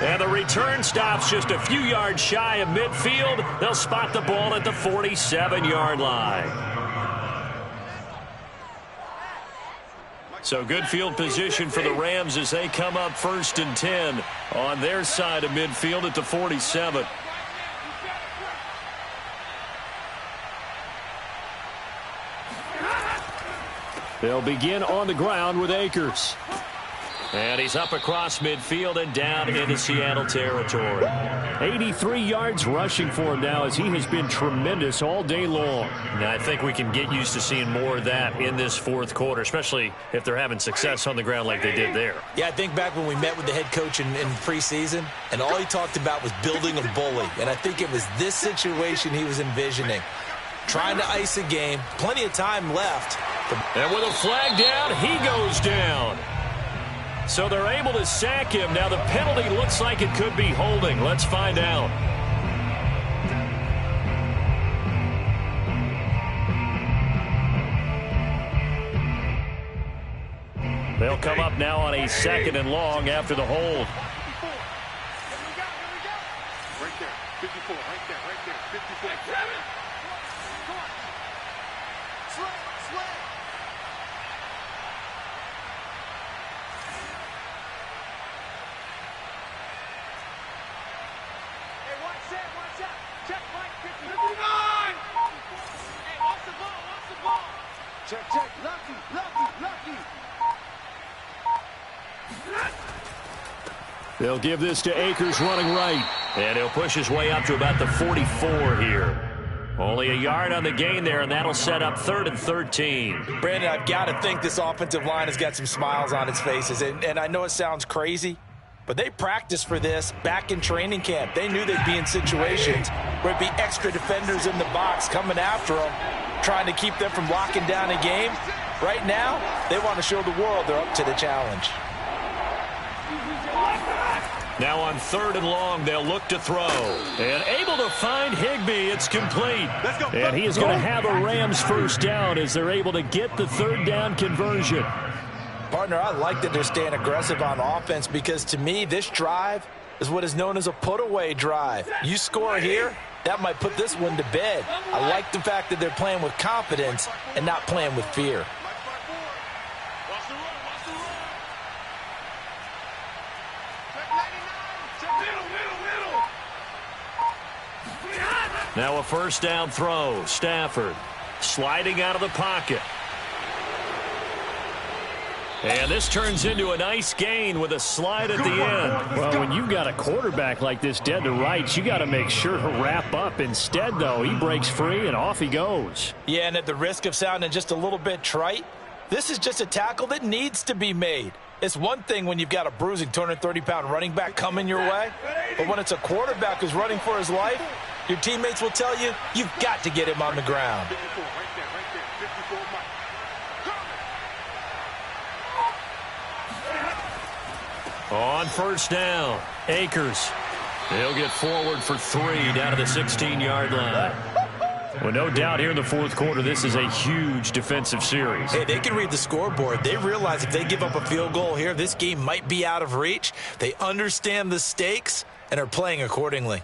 And the return stops just a few yards shy of midfield. They'll spot the ball at the 47-yard line. So good field position for the Rams as they come up 1st and 10 on their side of midfield at the 47. They'll begin on the ground with Akers. And he's up across midfield and down into Seattle territory. 83 yards rushing for him now as he has been tremendous all day long. Now, I think we can get used to seeing more of that in this 4th quarter, especially if they're having success on the ground like they did there. Yeah, I think back when we met with the head coach in preseason, and all he talked about was building a bully. And I think it was this situation he was envisioning. Trying to ice a game, plenty of time left. And with a flag down, he goes down. So they're able to sack him. Now the penalty looks like it could be holding. Let's find out. They'll come up now on a 2nd and long after the hold. Right there, 54, right there, 54. Come on. Slay. Hey, watch out. Check Mike, 59. Hey, watch the ball. Check. Lucky. They'll give this to Akers running right. And he'll push his way up to about the 44 here. Only a yard on the gain there, and that'll set up 3rd and 13. Brandon, I've got to think this offensive line has got some smiles on its faces. And I know it sounds crazy, but they practiced for this back in training camp. They knew they'd be in situations where it'd be extra defenders in the box coming after them, trying to keep them from locking down a game. Right now, they want to show the world they're up to the challenge. Now on 3rd and long, they'll look to throw. And able to find Higbee. It's complete. Let's go. And he is going to have a Rams first down as they're able to get the 3rd down conversion. Partner, I like that they're staying aggressive on offense because, to me, this drive is what is known as a put-away drive. You score here, that might put this one to bed. I like the fact that they're playing with confidence and not playing with fear. Now a 1st down throw. Stafford sliding out of the pocket. And this turns into a nice gain with a slide at the end. Well, when you've got a quarterback like this dead to rights, you got to make sure to wrap up. Instead, though, he breaks free and off he goes. Yeah, and at the risk of sounding just a little bit trite, this is just a tackle that needs to be made. It's one thing when you've got a bruising 230-pound running back coming your way, but when it's a quarterback who's running for his life, your teammates will tell you, you've got to get him on the ground. 54, right there, 54, Mike. On 1st down, Akers. He'll get forward for 3 down to the 16-yard line. Well, no doubt here in the 4th quarter, this is a huge defensive series. Hey, they can read the scoreboard. They realize if they give up a field goal here, this game might be out of reach. They understand the stakes and are playing accordingly.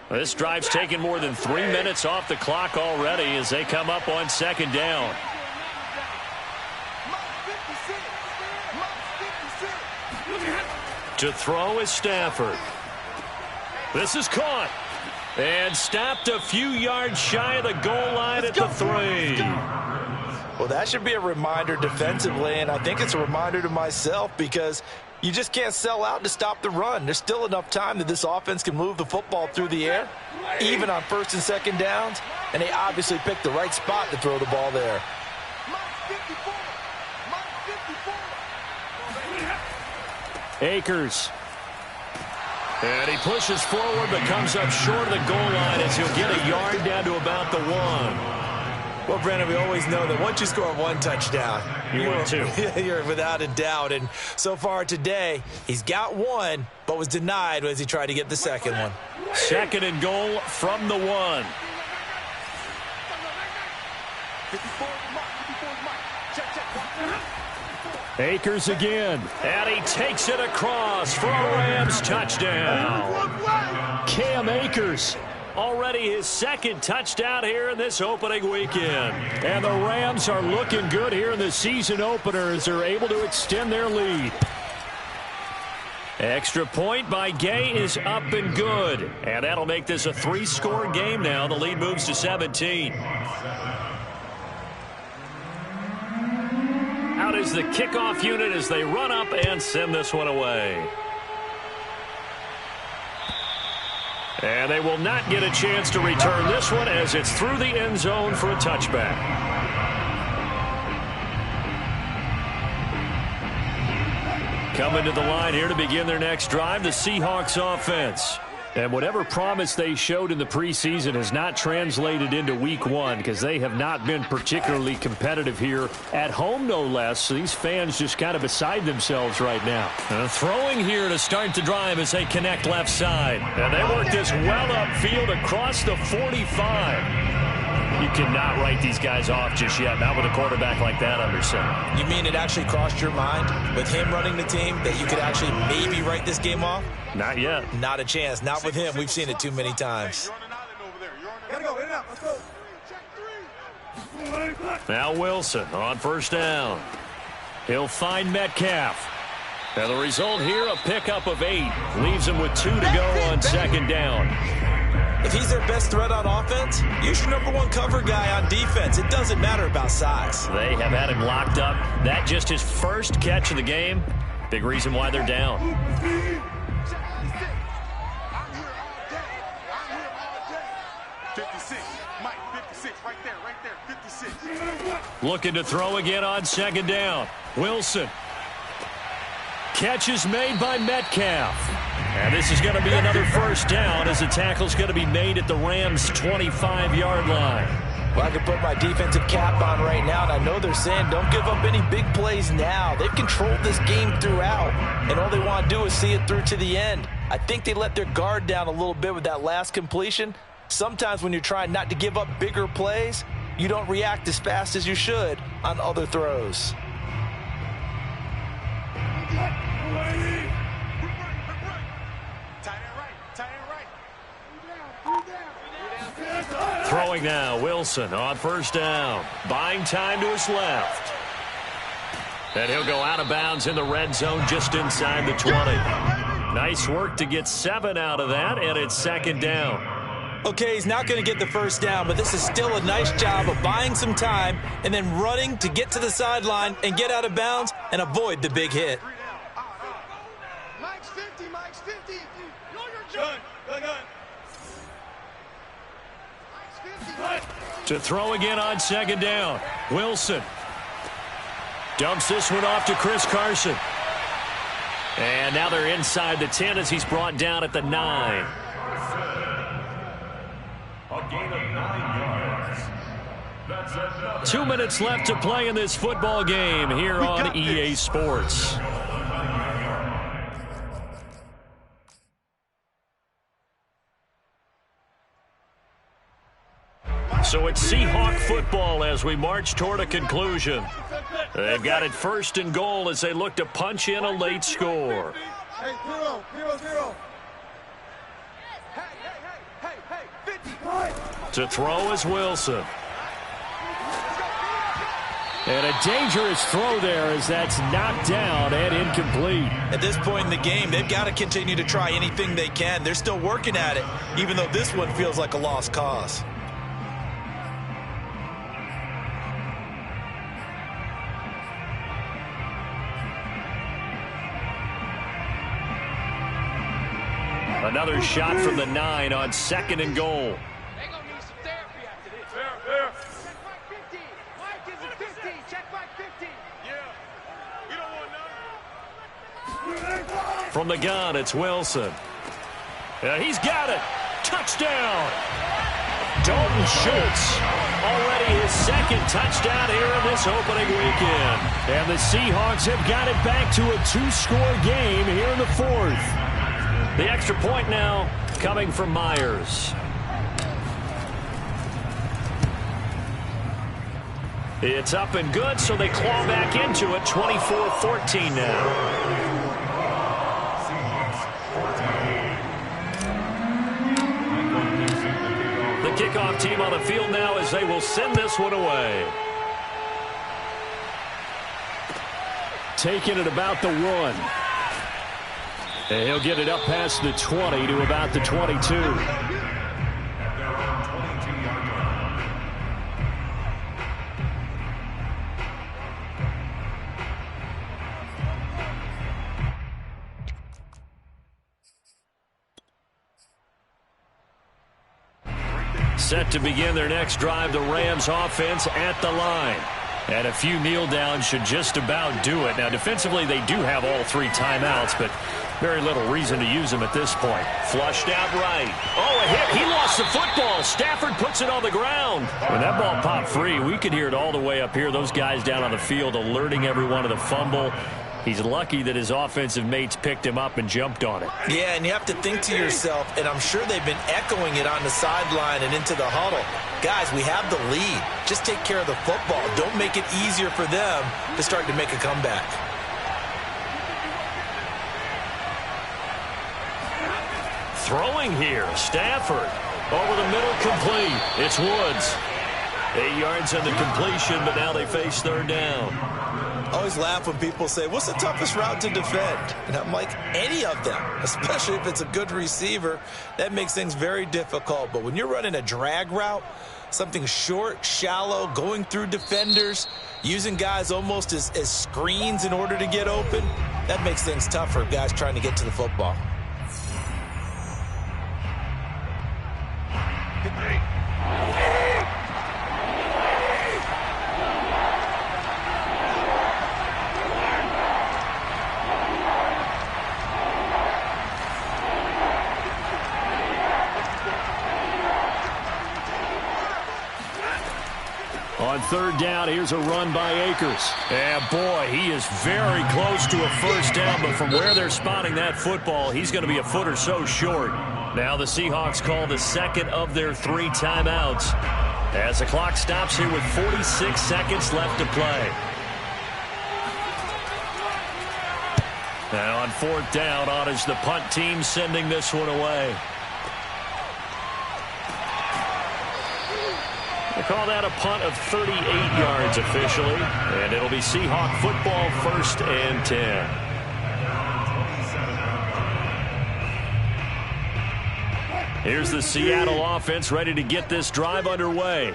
This drive's taken more than 3 minutes off the clock already as they come up on 2nd down. To throw is Stafford. This is caught. And stopped a few yards shy of the goal line at the 3. Well, that should be a reminder defensively, and I think it's a reminder to myself because you just can't sell out to stop the run. There's still enough time that this offense can move the football through the air, even on 1st and 2nd downs, and they obviously picked the right spot to throw the ball there. Akers. And he pushes forward but comes up short of the goal line as he'll get a yard down to about the 1. Well, Brandon, we always know that once you score 1 touchdown, you win 2. You're without a doubt. And so far today, he's got 1, but was denied as he tried to get the 2nd one. 2nd and goal from the 1. Akers again. And he takes it across for a Rams touchdown. Cam Akers. Already his 2nd touchdown here in this opening weekend. And the Rams are looking good here in the season opener as they're able to extend their lead. Extra point by Gay is up and good. And that'll make this a 3-score game now. The lead moves to 17. Out is the kickoff unit as they run up and send this one away. And they will not get a chance to return this one as it's through the end zone for a touchback. Coming to the line here to begin their next drive, the Seahawks offense. And whatever promise they showed in the preseason has not translated into week 1 because they have not been particularly competitive here at home, no less. So these fans just kind of beside themselves right now. Throwing here to start the drive as they connect left side. And they work this well upfield across the 45. You cannot write these guys off just yet, not with a quarterback like that under center. You mean it actually crossed your mind with him running the team that you could actually maybe write this game off? Not yet. Not a chance. Not with him. We've seen it too many times. Now Wilson on first down. He'll find Metcalf. And the result here, a pickup of 8. Leaves him with 2 to go on second down. If he's their best threat on offense, use your #1 cover guy on defense. It doesn't matter about size. They have had him locked up. That just his first catch of the game. Big reason why they're down. Looking to throw again on second down. Wilson. Catch is made by Metcalf. And this is going to be another first down as the tackle's going to be made at the Rams' 25-yard line. Well, I can put my defensive cap on right now, and I know they're saying don't give up any big plays now. They've controlled this game throughout, and all they want to do is see it through to the end. I think they let their guard down a little bit with that last completion. Sometimes when you're trying not to give up bigger plays, you don't react as fast as you should on other throws. Throwing now, Wilson on first down. Buying time to his left. And he'll go out of bounds in the red zone just inside the 20. Nice work to get 7 out of that, and it's second down. Okay, he's not going to get the first down, but this is still a nice job of buying some time and then running to get to the sideline and get out of bounds and avoid the big hit. Mike's 50, Mike's 50. To throw again on second down. Wilson dumps this one off to Chris Carson. And now they're inside the 10 as he's brought down at the 9. A gain of 9 yards. That's another. 2 minutes left to play in this football game here on EA Sports. So it's Seahawk football as we march toward a conclusion. They've got it first and goal as they look to punch in a late score. Hey, 0-0. Hey, 50. To throw is Wilson. And a dangerous throw there as that's knocked down and incomplete. At this point in the game, they've got to continue to try anything they can. They're still working at it, even though this one feels like a lost cause. Another shot from the 9 on second and goal. They're going to need some therapy after this. Fair. Check Mike 50. Mike is at 50. Check Mike 50. Yeah. You don't want none. From the gun, it's Wilson. He's got it. Touchdown. Dalton Schultz. Already his second touchdown here in this opening weekend. And the Seahawks have got it back to a 2-score game here in the 4th. The extra point now coming from Myers. It's up and good, so they claw back into it, 24-14 now. The kickoff team on the field now as they will send this one away. Taking it about the 1. And he'll get it up past the 20 to about the 22. At their own 22-yard line. Set to begin their next drive, the Rams offense at the line. And a few kneel downs should just about do it. Now, defensively, they do have all 3 timeouts, but very little reason to use them at this point. Flushed out right. Oh, a hit. He lost the football. Stafford puts it on the ground. When that ball popped free, we could hear it all the way up here. Those guys down on the field alerting everyone of the fumble. He's lucky that his offensive mates picked him up and jumped on it. Yeah, and you have to think to yourself, and I'm sure they've been echoing it on the sideline and into the huddle. Guys, we have the lead. Just take care of the football. Don't make it easier for them to start to make a comeback. Throwing here, Stafford. Over the middle, complete. It's Woods. 8 yards on the completion, but now they face third down. I always laugh when people say, what's the toughest route to defend? And I'm like, any of them, especially if it's a good receiver. That makes things very difficult. But when you're running a drag route, something short, shallow, going through defenders, using guys almost as screens in order to get open, that makes things tough for guys trying to get to the football. On third down, here's a run by Akers. And boy, he is very close to a first down, but from where they're spotting that football, he's going to be a foot or so short. Now the Seahawks call the second of their 3 timeouts as the clock stops here with 46 seconds left to play. Now on fourth down, on is the punt team sending this one away. They call that a punt of 38 yards officially, and it'll be Seahawk football, 1st and 10. Here's the Seattle offense ready to get this drive underway.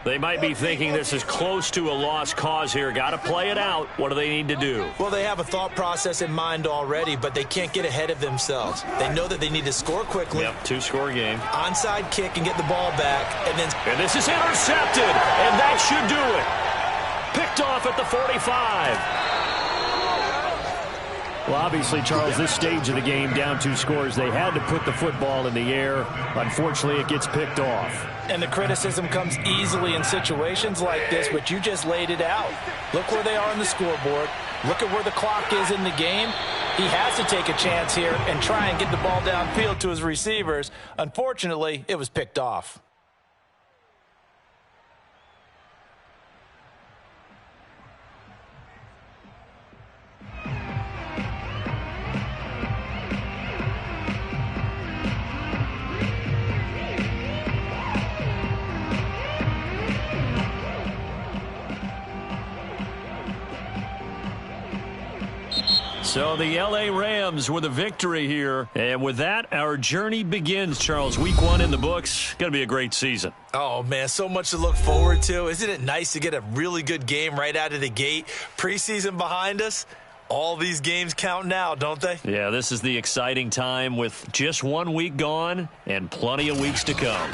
They might be thinking this is close to a lost cause here. Got to play it out. What do they need to do? Well, they have a thought process in mind already, but they can't get ahead of themselves. They know that they need to score quickly. Yep, 2-score game. Onside kick and get the ball back. And this is intercepted, and that should do it. Picked off at the 45. Well, obviously, Charles, this stage of the game, down 2 scores, they had to put the football in the air. Unfortunately, it gets picked off. And the criticism comes easily in situations like this, but you just laid it out. Look where they are on the scoreboard. Look at where the clock is in the game. He has to take a chance here and try and get the ball downfield to his receivers. Unfortunately, it was picked off. So the L.A. Rams with a victory here. And with that, our journey begins, Charles. Week 1 in the books. Going to be a great season. Oh, man, so much to look forward to. Isn't it nice to get a really good game right out of the gate? Preseason behind us. All these games count now, don't they? Yeah, this is the exciting time with just 1 week gone and plenty of weeks to come.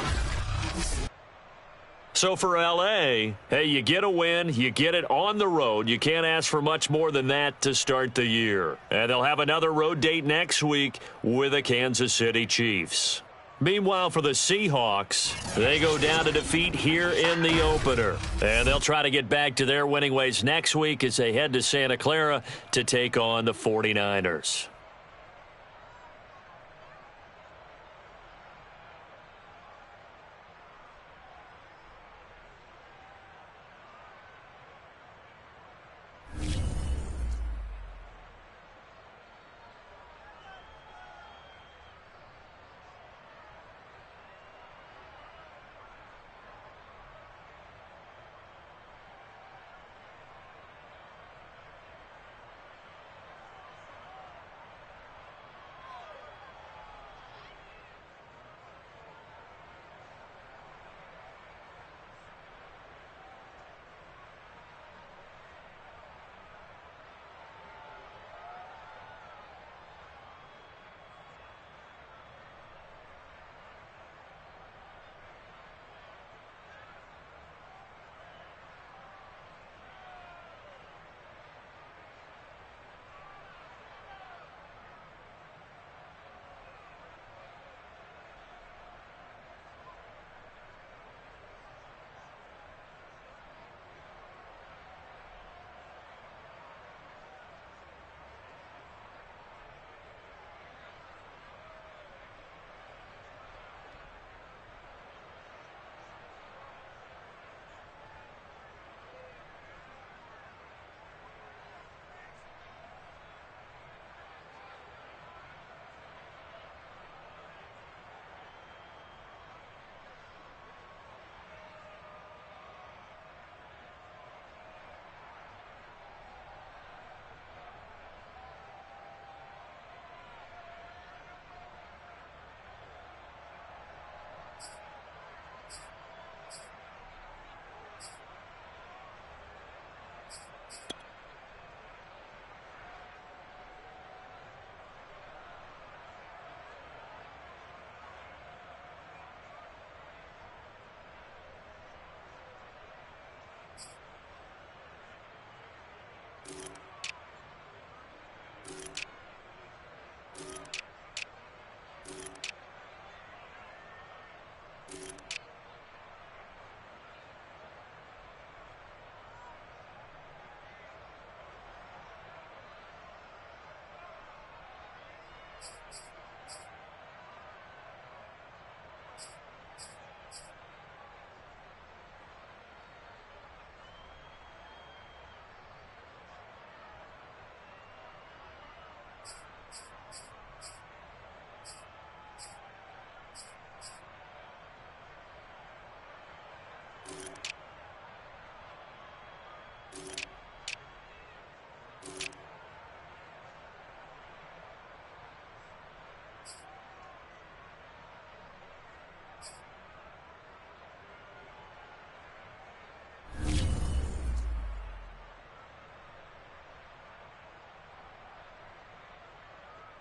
So for L.A., hey, you get a win, you get it on the road. You can't ask for much more than that to start the year. And they'll have another road date next week with the Kansas City Chiefs. Meanwhile, for the Seahawks, they go down to defeat here in the opener. And they'll try to get back to their winning ways next week as they head to Santa Clara to take on the 49ers.